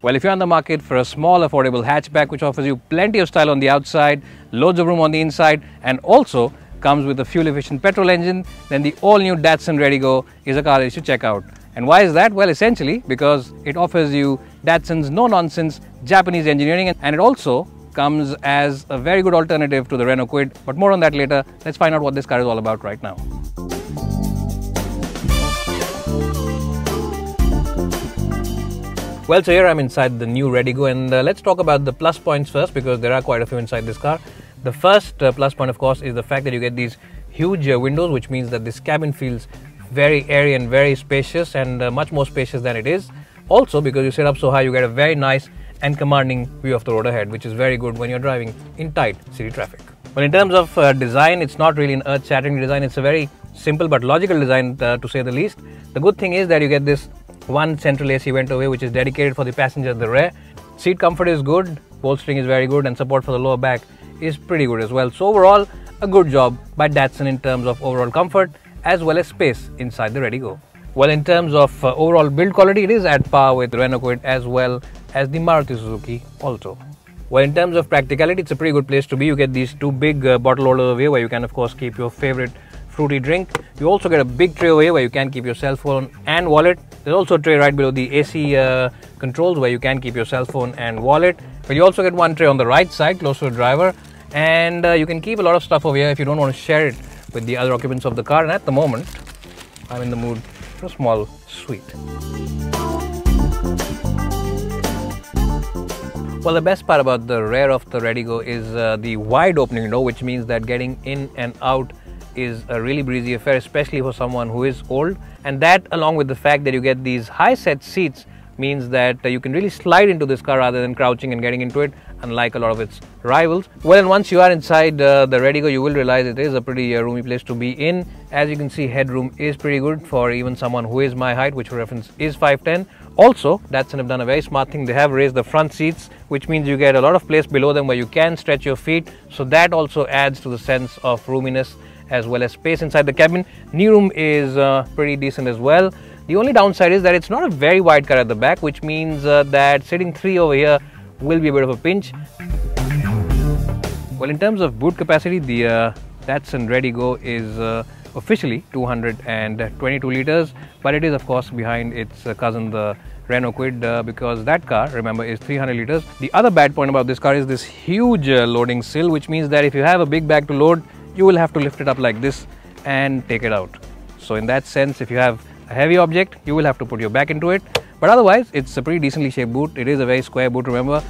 Well, if you're on the market for a small, affordable hatchback which offers you plenty of style on the outside, loads of room on the inside, and also comes with a fuel-efficient petrol engine, then the all-new Datsun Redigo is a car that you should check out. And why is that? Well, essentially because it offers you Datsun's no-nonsense Japanese engineering, and it also comes as a very good alternative to the Renault Kwid. But more on that later. Let's find out what this car is all about right now. Well, so here I'm inside the new Redigo, and let's talk about the plus points first, because there are quite a few inside this car. The first plus point, of course, is the fact that you get these huge windows, which means that this cabin feels very airy and very spacious, and much more spacious than it is. Also, because you sit up so high, you get a very nice and commanding view of the road ahead, which is very good when you're driving in tight city traffic. Well, in terms of design, it's not really an earth-shattering design. It's a very simple but logical design, to say the least. The good thing is that you get this one central AC vent away, which is dedicated for the passenger at the rear. Seat comfort is good, bolstering is very good, and support for the lower back is pretty good as well. So overall, a good job by Datsun in terms of overall comfort as well as space inside the Redigo. Well, in terms of overall build quality, it is at par with the Renault Kwid as well as the Maruti Suzuki Alto. Well, in terms of practicality, it's a pretty good place to be. You get these two big bottle holders over here where you can of course keep your favorite fruity drink. You also get a big tray over here where you can keep your cell phone and wallet. There's also a tray right below the AC controls where you can keep your cell phone and wallet. But you also get one tray on the right side close to the driver, and you can keep a lot of stuff over here if you don't want to share it with the other occupants of the car. And at the moment, I'm in the mood for a small sweet. Well, the best part about the rear of the Redigo is the wide opening door, which means that getting in and out is a really breezy affair, especially for someone who is old. And that, along with the fact that you get these high set seats, means that you can really slide into this car rather than crouching and getting into it, unlike a lot of its rivals. Well, and once you are inside the Redigo, you will realize it is a pretty roomy place to be in. As you can see, headroom is pretty good for even someone who is my height, which for reference is 5'10". Also, Datsun have done a very smart thing. They have raised the front seats, which means you get a lot of place below them where you can stretch your feet. So that also adds to the sense of roominess as well as space inside the cabin. Knee room is pretty decent as well. The only downside is that it's not a very wide car at the back, which means that sitting three over here will be a bit of a pinch. Well, in terms of boot capacity, the Datsun Redigo is officially 222 liters, but it is of course behind its cousin, the Renault Kwid, because that car, remember, is 300 liters. The other bad point about this car is this huge loading sill, which means that if you have a big bag to load, you will have to lift it up like this and take it out. So in that sense, if you have a heavy object, you will have to put your back into it. But otherwise, it's a pretty decently shaped boot. It is a very square boot, remember.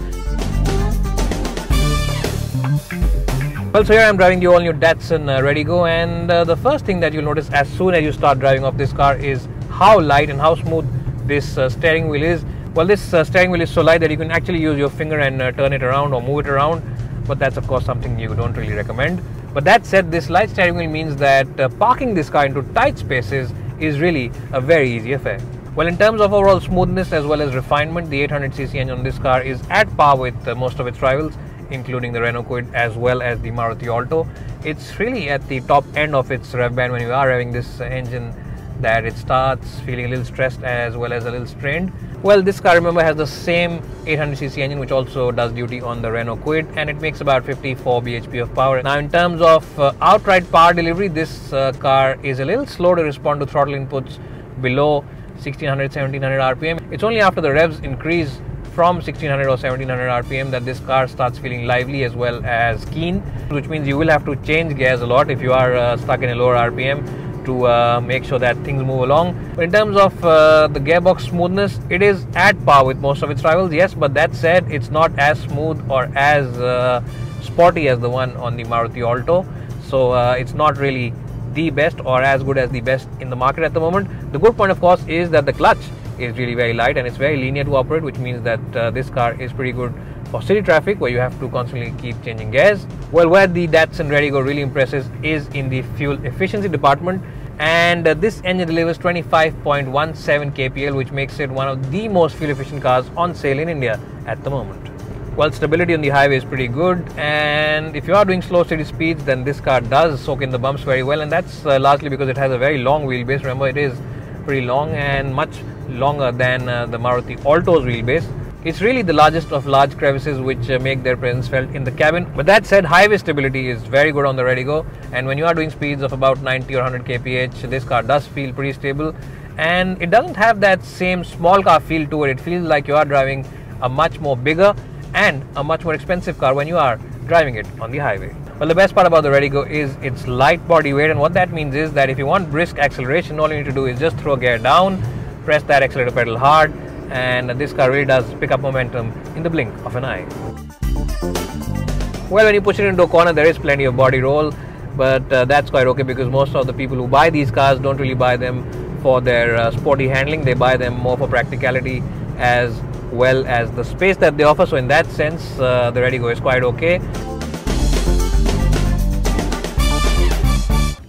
Well, so here I am driving the all-new Datsun Redigo, and the first thing that you'll notice as soon as you start driving off this car is how light and how smooth this steering wheel is. Well, this steering wheel is so light that you can actually use your finger and turn it around or move it around, but that's of course something you don't really recommend. But that said, this light steering wheel means that parking this car into tight spaces is really a very easy affair. Well, in terms of overall smoothness as well as refinement, the 800cc engine on this car is at par with most of its rivals, including the Renault Kwid as well as the Maruti Alto. It's really at the top end of its rev band when you are revving this engine that it starts feeling a little stressed as well as a little strained. Well, this car, remember, has the same 800cc engine which also does duty on the Renault Kwid, and it makes about 54 bhp of power. Now, in terms of outright power delivery, this car is a little slow to respond to throttle inputs below 1600-1700 rpm. It's only after the revs increase from 1600 or 1700 rpm that this car starts feeling lively as well as keen, which means you will have to change gears a lot if you are stuck in a lower rpm to make sure that things move along. But in terms of the gearbox smoothness, it is at par with most of its rivals, yes, but that said, it's not as smooth or as sporty as the one on the Maruti Alto. So it's not really the best or as good as the best in the market at the moment. The good point, of course, is that the clutch is really very light and it's very linear to operate, which means that this car is pretty good for city traffic where you have to constantly keep changing gears. Well, where the Datsun Redigo really impresses is in the fuel efficiency department, and this engine delivers 25.17 kpl, which makes it one of the most fuel efficient cars on sale in India at the moment. Well, stability on the highway is pretty good, and if you are doing slow city speeds, then this car does soak in the bumps very well, and that's largely because it has a very long wheelbase. Remember, it is pretty long and much longer than the Maruti Alto's wheelbase. It's really the largest of large crevices which make their presence felt in the cabin. But that said, highway stability is very good on the redigo, and when you are doing speeds of about 90 or 100 kph, this car does feel pretty stable, and it doesn't have that same small car feel to it. It feels like you are driving a much more bigger and a much more expensive car when you are driving it on the highway. Well, the best part about the redigo is its light body weight, and what that means is that if you want brisk acceleration, all you need to do is just throw a gear down, press that accelerator pedal hard, and this car really does pick up momentum in the blink of an eye. Well, when you push it into a corner, there is plenty of body roll, but that's quite okay, because most of the people who buy these cars don't really buy them for their sporty handling. They buy them more for practicality as well as the space that they offer. So in that sense, the redigo is quite okay.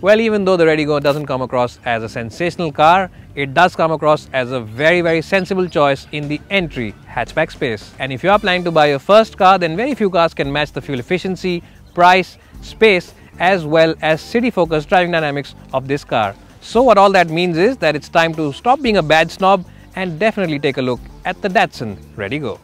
Well, even though the redigo doesn't come across as a sensational car, it does come across as a very sensible choice in the entry hatchback space. And if you are planning to buy your first car, then very few cars can match the fuel efficiency, price, space, as well as city-focused driving dynamics of this car. So what all that means is that it's time to stop being a badge snob and definitely take a look at the Datsun redigo.